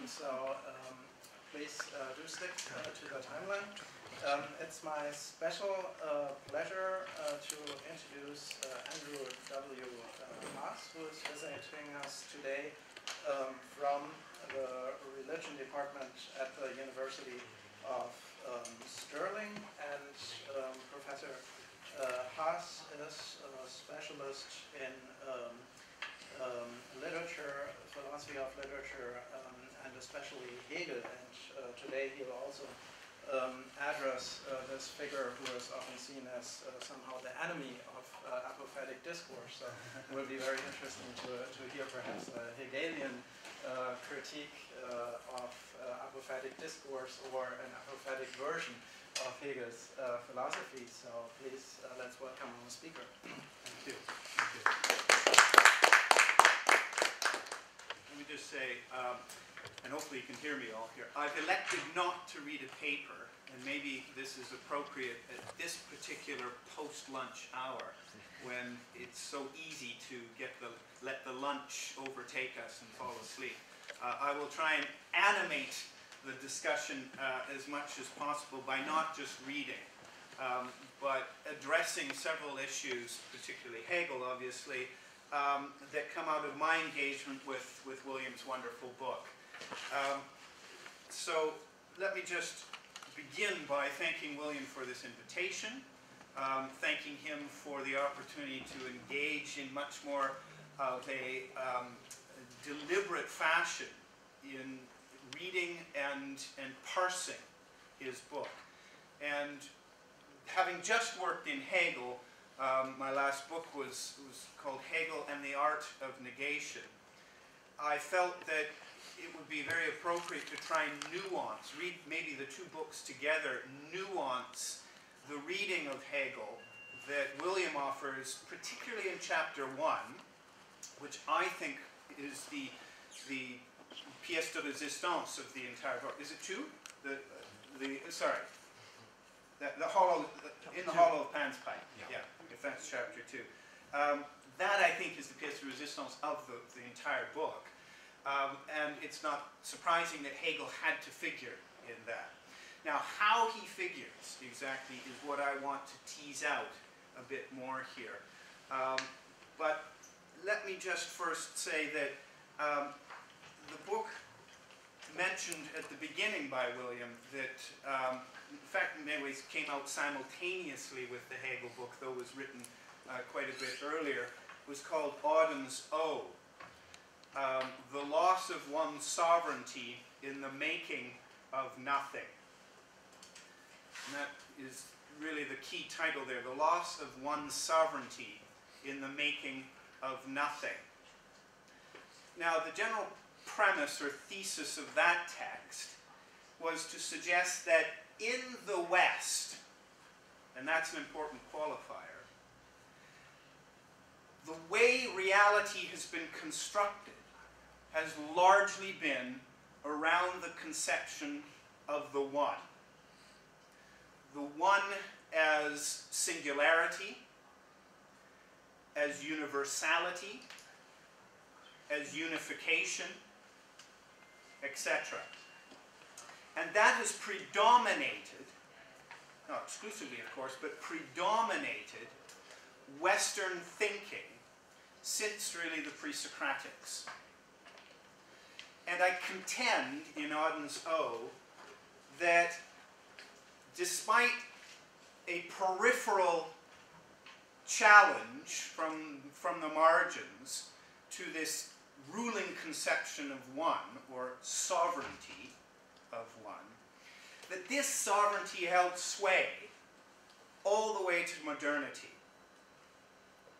so please do stick to the timeline. It's my special pleasure to introduce Andrew W. Haas, who is visiting us today from the Religion Department at the University of Stirling. And Professor Haas is a specialist in literature, philosophy of literature, and especially Hegel. And today he will also address this figure who is often seen as somehow the enemy of apophatic discourse. So it will be very interesting to hear perhaps a Hegelian critique of apophatic discourse or an apophatic version of Hegel's philosophy. So please, let's welcome our speaker. Thank you. Thank you. Let me just say, and hopefully you can hear me all here, I've elected not to read a paper, and maybe this is appropriate at this particular post-lunch hour when it's so easy to let the lunch overtake us and fall asleep. I will try and animate the discussion as much as possible by not just reading, but addressing several issues, particularly Hegel, obviously, that come out of my engagement with William's wonderful book. So let me just begin by thanking William for this invitation, thanking him for the opportunity to engage in much more of a deliberate fashion in reading and parsing his book. And having just worked in Hegel, my last book was called Hegel and the Art of Negation. I felt that it would be very appropriate to try and nuance, read maybe the two books together, nuance the reading of Hegel that William offers, particularly in chapter 1, which I think is the pièce de résistance of the entire book. Is it 2? Sorry. The hollow, in the hollow of Pan's pipe. Yeah, if that's chapter 2. That, I think, is the pièce de résistance of the entire book. And it's not surprising that Hegel had to figure in that. Now, how he figures exactly is what I want to tease out a bit more here. But let me just first say that the book mentioned at the beginning by William that, in fact, in many ways came out simultaneously with the Hegel book, though it was written quite a bit earlier, was called Auden's Ode. The loss of one's sovereignty in the making of nothing. And that is really the key title there, the loss of one's sovereignty in the making of nothing. Now, the general premise or thesis of that text was to suggest that in the West, and that's an important qualifier, the way reality has been constructed has largely been around the conception of the one. The one as singularity, as universality, as unification, etc. And that has predominated, not exclusively of course, but predominated Western thinking since really the pre-Socratics. And I contend in Auden's Ode that despite a peripheral challenge from the margins to this ruling conception of one, or sovereignty of one, that this sovereignty held sway all the way to modernity.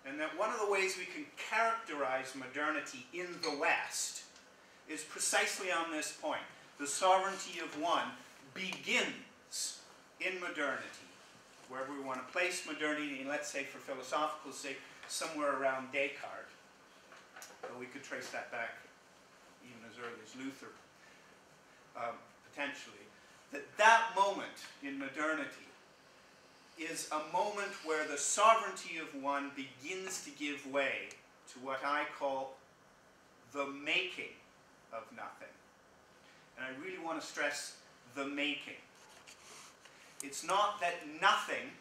And that one of the ways we can characterize modernity in the West is precisely on this point. The sovereignty of one begins in modernity, wherever we want to place modernity, and let's say for philosophical sake, somewhere around Descartes. But we could trace that back even as early as Luther, potentially. That moment in modernity is a moment where the sovereignty of one begins to give way to what I call the making of nothing. And I really want to stress the making. It's not that nothing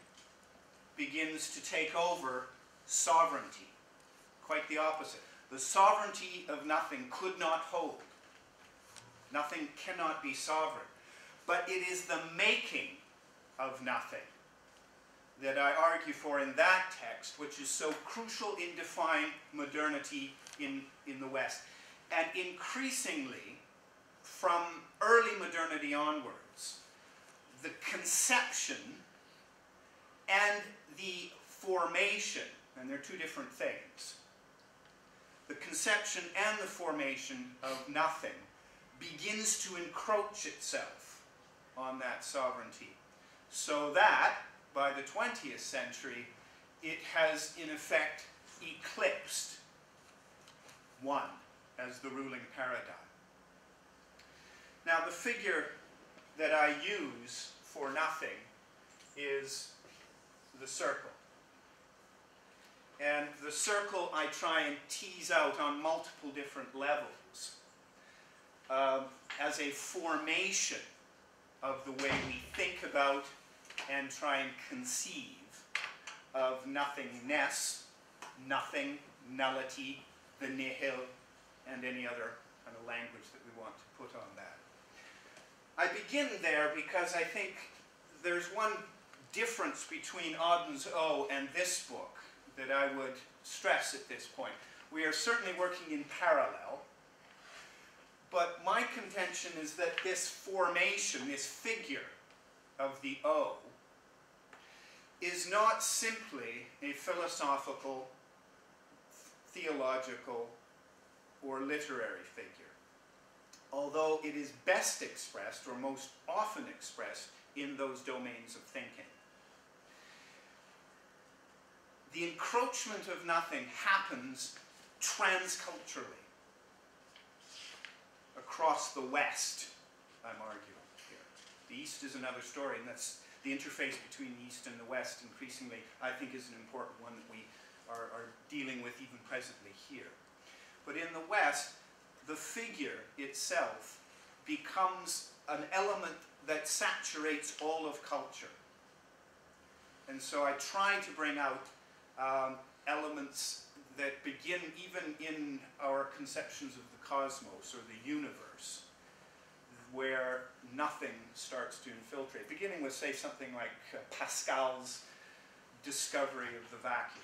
begins to take over sovereignty. Quite the opposite. The sovereignty of nothing could not hold. Nothing cannot be sovereign. But it is the making of nothing that I argue for in that text, which is so crucial in defining modernity in the West. And increasingly, from early modernity onwards, the conception and the formation, and they're two different things, the conception and the formation of nothing begins to encroach itself on that sovereignty, so that by the 20th century it has in effect eclipsed one as the ruling paradigm. Now the figure that I use for nothing is the circle. And the circle I try and tease out on multiple different levels as a formation of the way we think about and try and conceive of nothingness, nothing, nullity, the nihil, and any other kind of language that we want to put on that. I begin there because I think there's one difference between Auden's O and this book that I would stress at this point. We are certainly working in parallel, but my contention is that this formation, this figure of the O, is not simply a philosophical, theological, or literary figure, although it is best expressed, or most often expressed, in those domains of thinking. The encroachment of nothing happens transculturally across the West, I'm arguing here. The East is another story, and that's the interface between the East and the West increasingly, I think, is an important one that we are dealing with even presently here. But in the West, the figure itself becomes an element that saturates all of culture. And so I try to bring out elements that begin even in our conceptions of the cosmos or the universe, where nothing starts to infiltrate, beginning with, say, something like Pascal's discovery of the vacuum.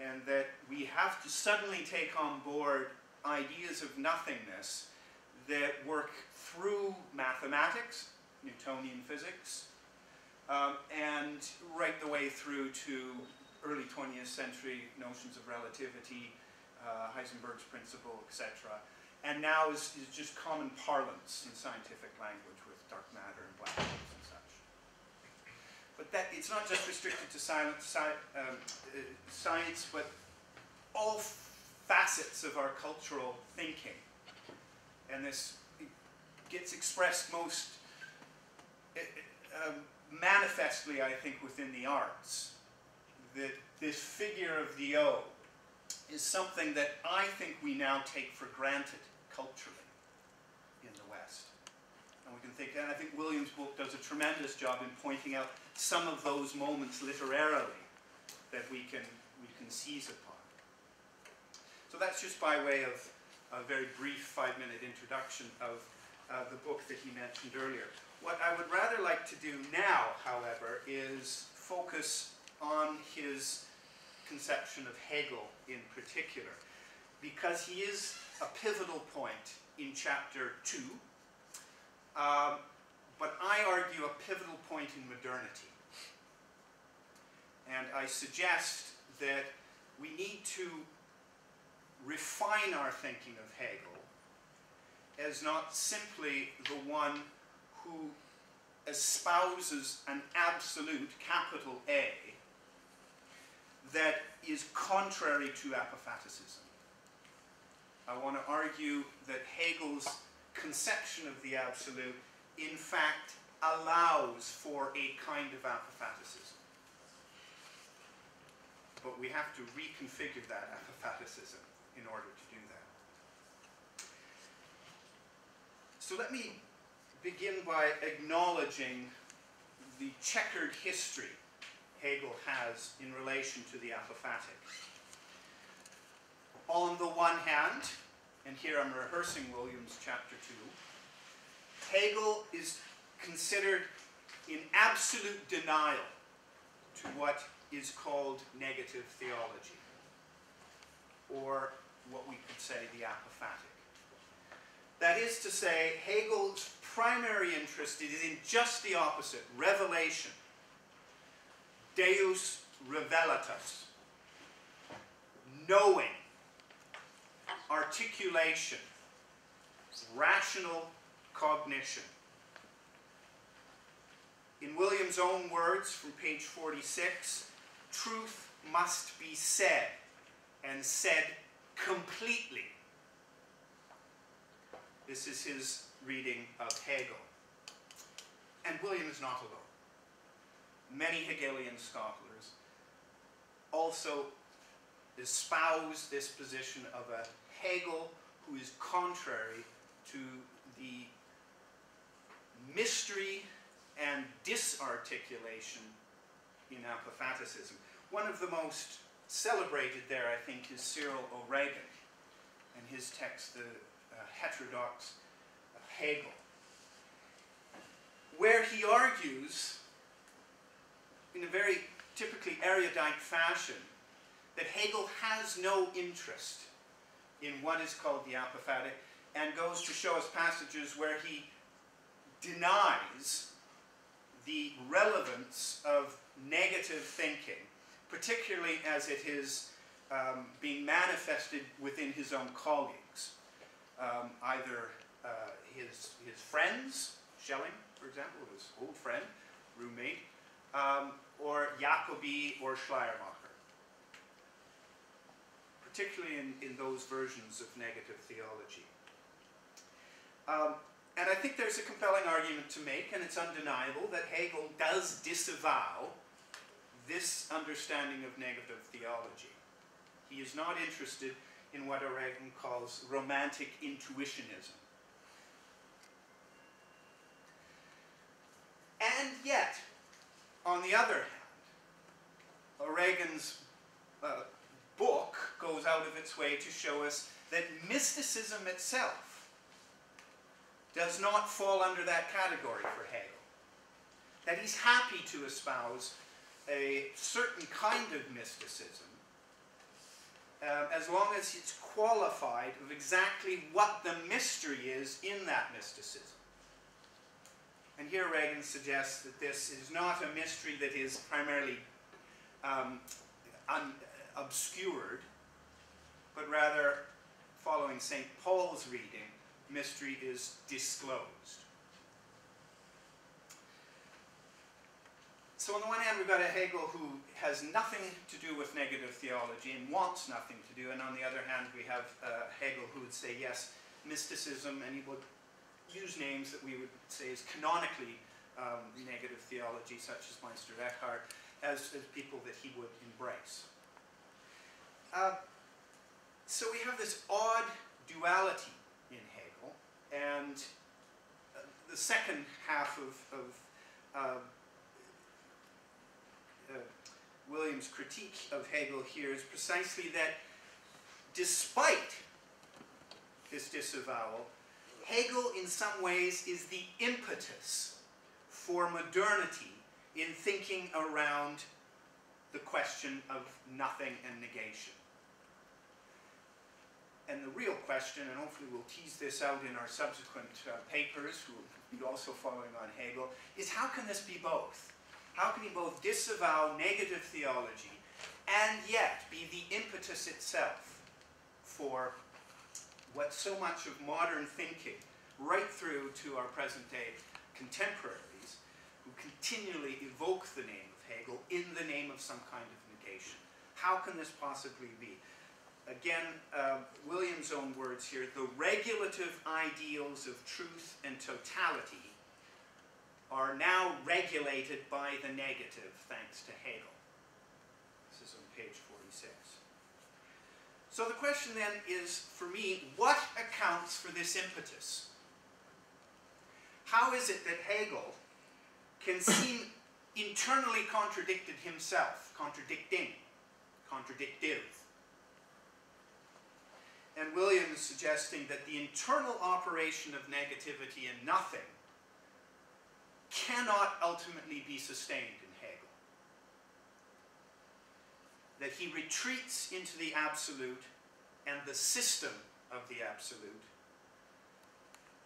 And that we have to suddenly take on board ideas of nothingness that work through mathematics, Newtonian physics, and right the way through to early 20th century notions of relativity, Heisenberg's principle, etc. And now is just common parlance in scientific language with dark matter and black holes and such. But that it's not just restricted to science, but all facets of our cultural thinking. And this gets expressed most manifestly, I think, within the arts. That this figure of the O is something that I think we now take for granted culturally in the West. And we can think, and I think William's book does a tremendous job in pointing out some of those moments literarily that we can seize upon. So that's just by way of a very brief 5-minute introduction of the book that he mentioned earlier. What I would rather like to do now, however, is focus on his conception of Hegel in particular, because he is a pivotal point in chapter 2, but I argue a pivotal point in modernity. And I suggest that we need to refine our thinking of Hegel as not simply the one who espouses an absolute, capital A, that is contrary to apophaticism. I want to argue that Hegel's conception of the absolute, in fact, allows for a kind of apophaticism. But we have to reconfigure that apophaticism in order to do that. So let me begin by acknowledging the checkered history Hegel has in relation to the apophatic. On the one hand, and here I'm rehearsing Williams chapter 2, Hegel is considered in absolute denial to what is called negative theology, or what we could say the apophatic. That is to say, Hegel's primary interest is in just the opposite, revelation. Deus revelatus. Knowing. Articulation. Rational cognition. In William's own words from page 46, truth must be said, and said completely. This is his reading of Hegel. And William is not alone. Many Hegelian scholars also espouse this position of a Hegel who is contrary to the mystery and disarticulation in apophaticism. One of the most celebrated there, I think, is Cyril O'Regan and his text, The Heterodox of Hegel, where he argues in a very typically erudite fashion that Hegel has no interest in what is called the apophatic, and goes to show us passages where he denies the relevance of negative thinking, particularly as it is being manifested within his own colleagues. Either his friends, Schelling, for example, his old friend, roommate, or Jacobi or Schleiermacher, particularly in those versions of negative theology. And I think there's a compelling argument to make, and it's undeniable, that Hegel does disavow this understanding of negative theology. He is not interested in what O'Regan calls romantic intuitionism. And yet, on the other hand, O'Regan's book goes out of its way to show us that mysticism itself does not fall under that category for Hegel. That he's happy to espouse a certain kind of mysticism, as long as it's qualified of exactly what the mystery is in that mysticism. And here Reagan suggests that this is not a mystery that is primarily obscured, but rather, following St. Paul's reading, mystery is disclosed. So on the one hand, we've got a Hegel who has nothing to do with negative theology and wants nothing to do, and on the other hand, we have Hegel who would say, yes, mysticism, and he would use names that we would say is canonically negative theology, such as Meister Eckhart, as people that he would embrace. So we have this odd duality in Hegel, and the second half of William's critique of Hegel here is precisely that despite this disavowal, Hegel in some ways is the impetus for modernity in thinking around the question of nothing and negation. And the real question, and hopefully we'll tease this out in our subsequent papers, who will be also following on Hegel, is how can this be both? How can he both disavow negative theology and yet be the impetus itself for what so much of modern thinking, right through to our present day contemporaries, who continually evoke the name of Hegel in the name of some kind of negation? How can this possibly be? Again, William's own words here, the regulative ideals of truth and totality are now regulated by the negative, thanks to Hegel. This is on page 46. So the question then is, for me, what accounts for this impetus? how is it that Hegel can seem internally contradicted himself, contradictive. And William is suggesting that the internal operation of negativity and nothing cannot ultimately be sustained in Hegel. That he retreats into the absolute and the system of the absolute,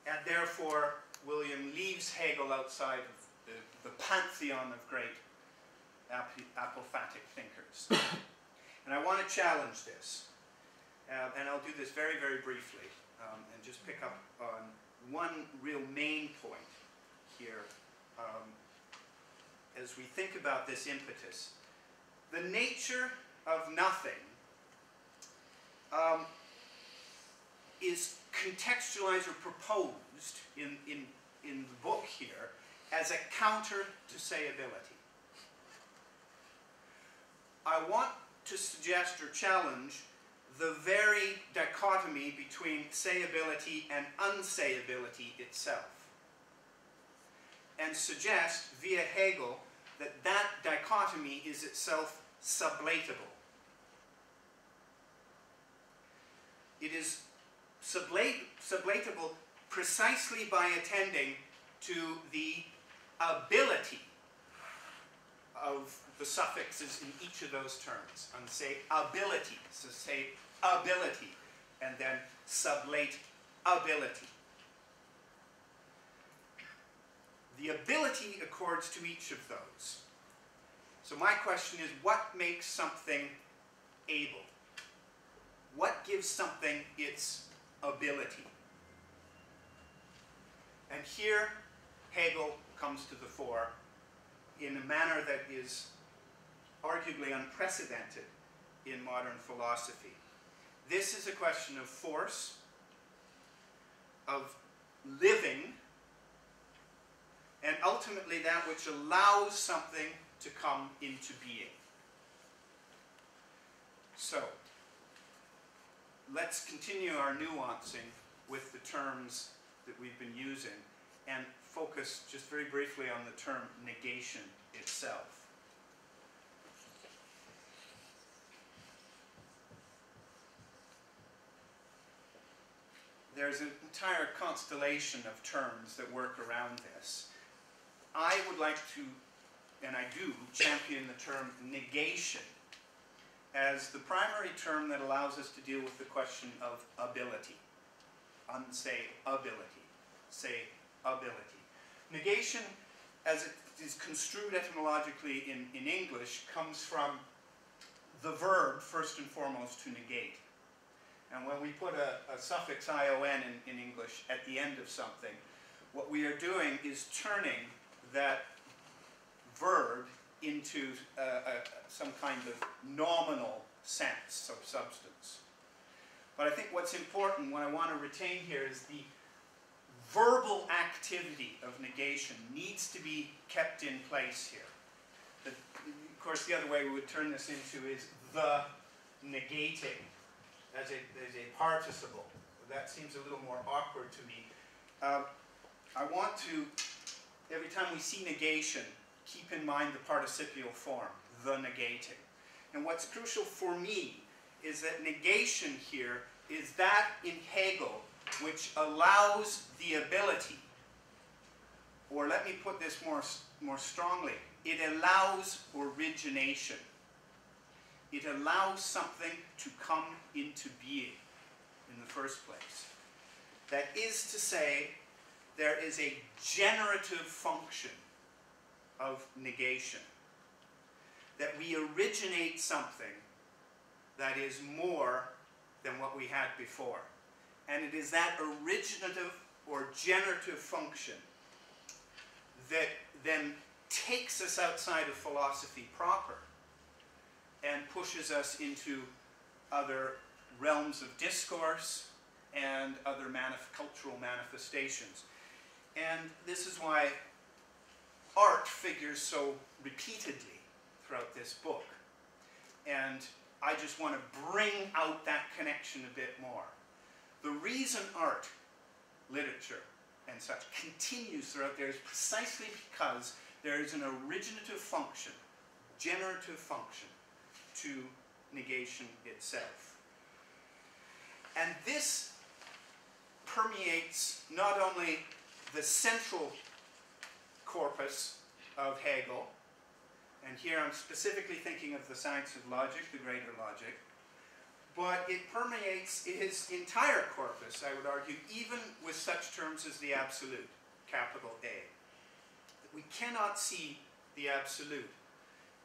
and therefore William leaves Hegel outside of the pantheon of great apophatic thinkers. And I want to challenge this. And I'll do this very, very briefly, and just pick up on one real main point here as we think about this impetus. The nature of nothing is contextualized or proposed in the book here as a counter to sayability. I want to suggest or challenge the very dichotomy between sayability and unsayability itself, and suggest via Hegel that that dichotomy is itself sublatable. It is sublatable precisely by attending to the ability of the suffixes in each of those terms. And say ability, so say ability, and then sublate ability. The ability accords to each of those. So my question is, what makes something able? What gives something its ability? And here Hegel comes to the fore in a manner that is arguably unprecedented in modern philosophy. This is a question of force, of living, and ultimately that which allows something to come into being. So, let's continue our nuancing with the terms that we've been using and focus just very briefly on the term negation itself. There's an entire constellation of terms that work around this. I would like to, and I do, champion the term negation as the primary term that allows us to deal with the question of ability. Unsayability. Say ability. Negation, as it is construed etymologically in English, comes from the verb, first and foremost, to negate. And when we put a suffix ion in English at the end of something, what we are doing is turning that verb into some kind of nominal sense of substance. But I think what's important, what I want to retain here, is the verbal activity of negation needs to be kept in place here. Of course, the other way we would turn this into is the negating as a participle. That seems a little more awkward to me. I want to, every time we see negation, keep in mind the participial form, the negating. And what's crucial for me is that negation here is that in Hegel which allows the ability, or let me put this more strongly, it allows origination. It allows something to come into being in the first place. That is to say, there is a generative function of negation. That we originate something that is more than what we had before. And it is that originative or generative function that then takes us outside of philosophy proper and pushes us into other realms of discourse and other cultural manifestations. And this is why art figures so repeatedly throughout this book. And I just want to bring out that connection a bit more. The reason art, literature, and such continues throughout there is precisely because there is an originative function, generative function, to negation itself. And this permeates not only the central corpus of Hegel, and here I'm specifically thinking of the science of logic, the greater logic, but it permeates his entire corpus, I would argue, even with such terms as the absolute, capital A. We cannot see the absolute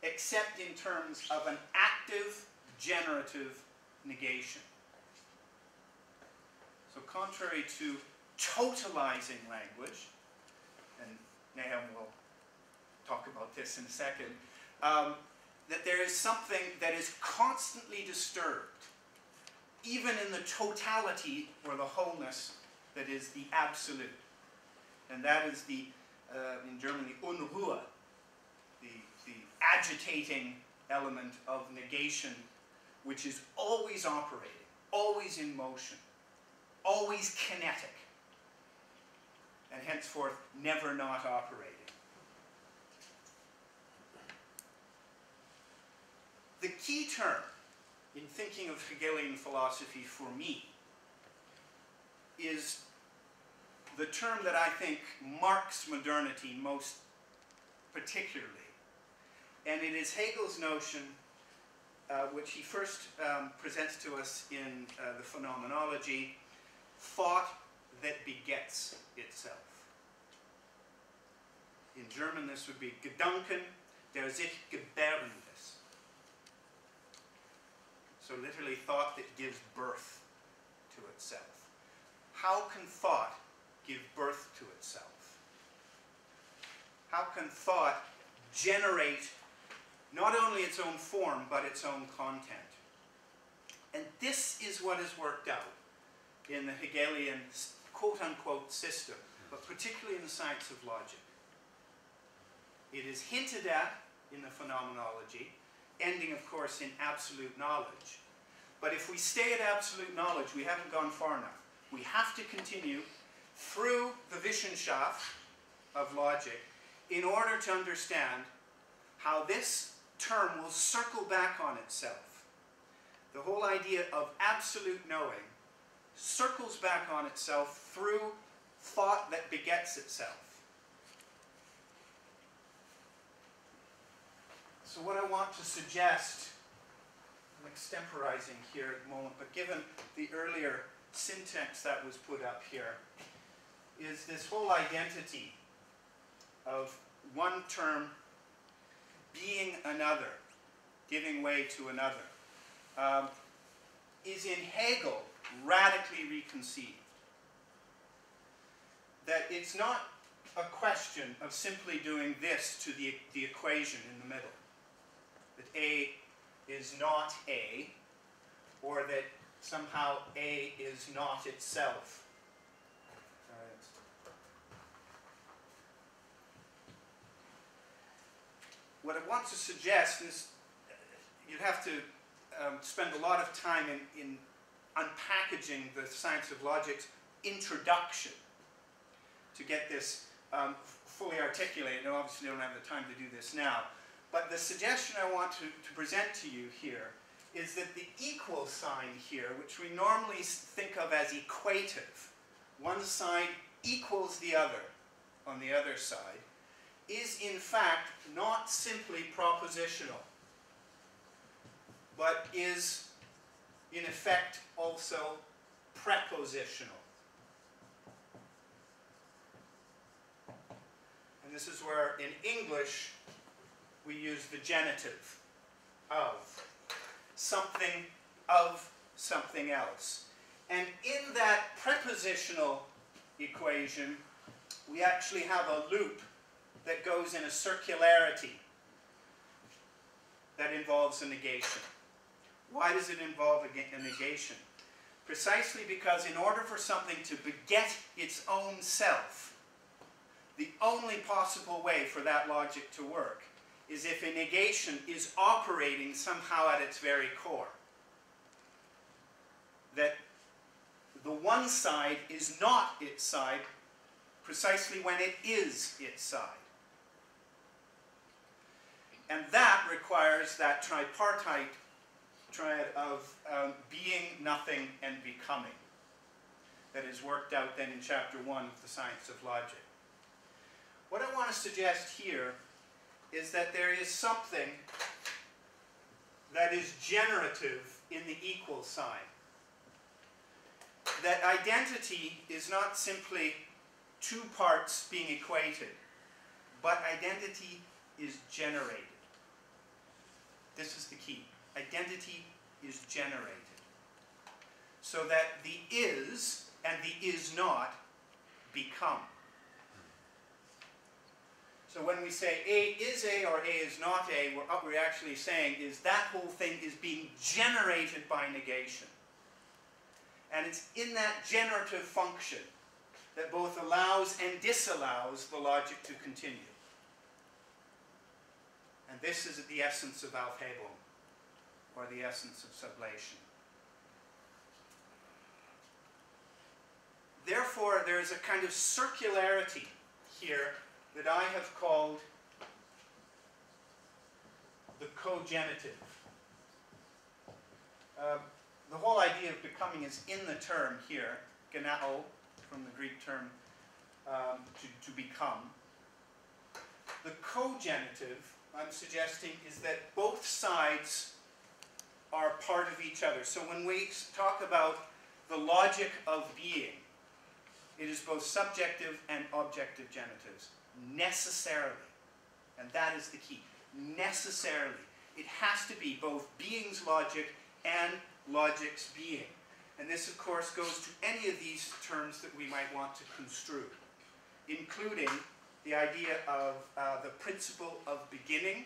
except in terms of an active, generative negation. So contrary to totalizing language, and Nahum will talk about this in a second, that there is something that is constantly disturbed, even in the totality or the wholeness that is the absolute. And that is the, in German, the Unruhe, the agitating element of negation, which is always operating, always in motion, always kinetic, and henceforth never not operating. The key term in thinking of Hegelian philosophy for me is the term that I think marks modernity most particularly. And it is Hegel's notion, which he first presents to us in the Phenomenology, thought that begets itself. In German, this would be Gedanken, der sich gebärendes. So literally, thought that gives birth to itself. How can thought give birth to itself? How can thought generate not only its own form, but its own content? And this is what is worked out in the Hegelian quote-unquote system, but particularly in the science of logic. It is hinted at in the Phenomenology, ending, of course, in absolute knowledge. But if we stay at absolute knowledge, we haven't gone far enough. We have to continue through the Wissenschaft of logic in order to understand how this term will circle back on itself. The whole idea of absolute knowing circles back on itself through thought that begets itself. So what I want to suggest, I'm extemporizing here at the moment, but given the earlier syntax that was put up here, is this whole identity of one term being another, giving way to another, is in Hegel radically reconceived. That it's not a question of simply doing this to the equation in the middle. That A is not A, or that somehow A is not itself. What I want to suggest is you'd have to spend a lot of time in unpackaging the science of logic's introduction to get this fully articulated. And obviously, I don't have the time to do this now. But the suggestion I want to present to you here is that the equal sign here, which we normally think of as equative, one side equals the other on the other side, is in fact not simply propositional, but is in effect also prepositional. And this is where in English we use the genitive of something else. And in that prepositional equation, we actually have a loop that goes in a circularity that involves a negation. Why does it involve a negation? Precisely because in order for something to beget its own self, the only possible way for that logic to work is if a negation is operating somehow at its very core. That the one side is not its side precisely when it is its side. And that requires that tripartite triad of being, nothing, and becoming that is worked out then in chapter 1 of the Science of Logic. What I want to suggest here is that there is something that is generative in the equal sign. That identity is not simply two parts being equated, but identity is generated. This is the key. Identity is generated. So that the is and the is not become. So when we say A is A or A is not A, what we're actually saying is that whole thing is being generated by negation. And it's in that generative function that both allows and disallows the logic to continue. And this is the essence of Aufhebung, or the essence of sublation. Therefore, there is a kind of circularity here that I have called the cogenitive. The whole idea of becoming is in the term here, genao, from the Greek term to become. The cogenitive, I'm suggesting, is that both sides are part of each other. So when we talk about the logic of being, it is both subjective and objective genitives, necessarily. And that is the key. Necessarily. It has to be both being's logic and logic's being. And this, of course, goes to any of these terms that we might want to construe, including the idea of the principle of beginning,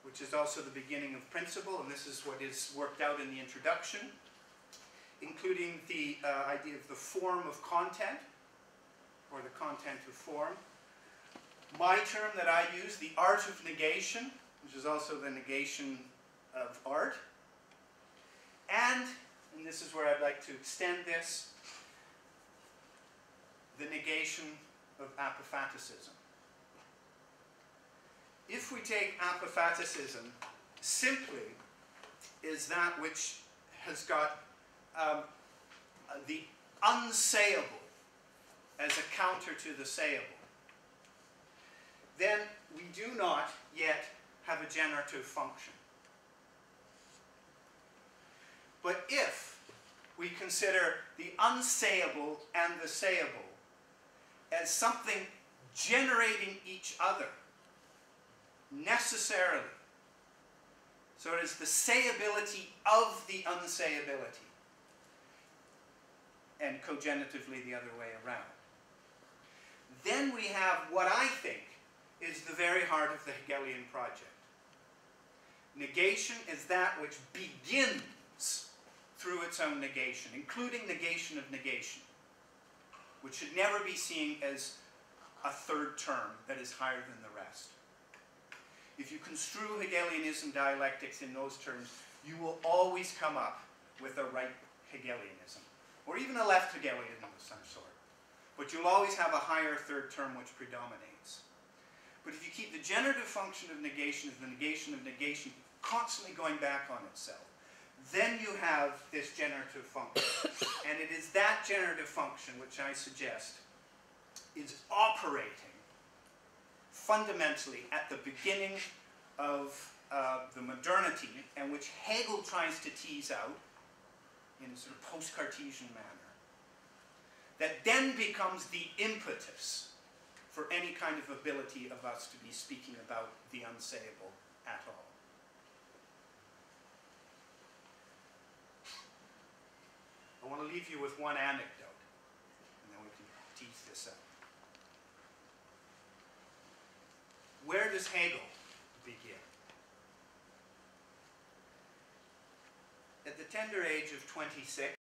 which is also the beginning of principle, and this is what is worked out in the introduction, including the idea of the form of content, or the content of form. My term that I use, the art of negation, which is also the negation of art. And this is where I'd like to extend this, the negation of apophaticism. If we take apophaticism, simply is that which has got the unsayable as a counter to the sayable, then we do not yet have a generative function. But if we consider the unsayable and the sayable as something generating each other necessarily, so it is the sayability of the unsayability, and cogenitively the other way around, then we have what I think is the very heart of the Hegelian project. Negation is that which begins through its own negation, including negation of negation, which should never be seen as a third term that is higher than the rest. If you construe Hegelianism dialectics in those terms, you will always come up with a right Hegelianism, or even a left Hegelianism of some sort. But you'll always have a higher third term which predominates. But if you keep the generative function of negation as the negation of negation constantly going back on itself, then you have this generative function. And it is that generative function which I suggest is operating fundamentally at the beginning of the modernity, and which Hegel tries to tease out in a sort of post-Cartesian manner, that then becomes the impetus for any kind of ability of us to be speaking about the unsayable at all. I want to leave you with one anecdote, and then we can tease this out. Where does Hegel begin? At the tender age of 26,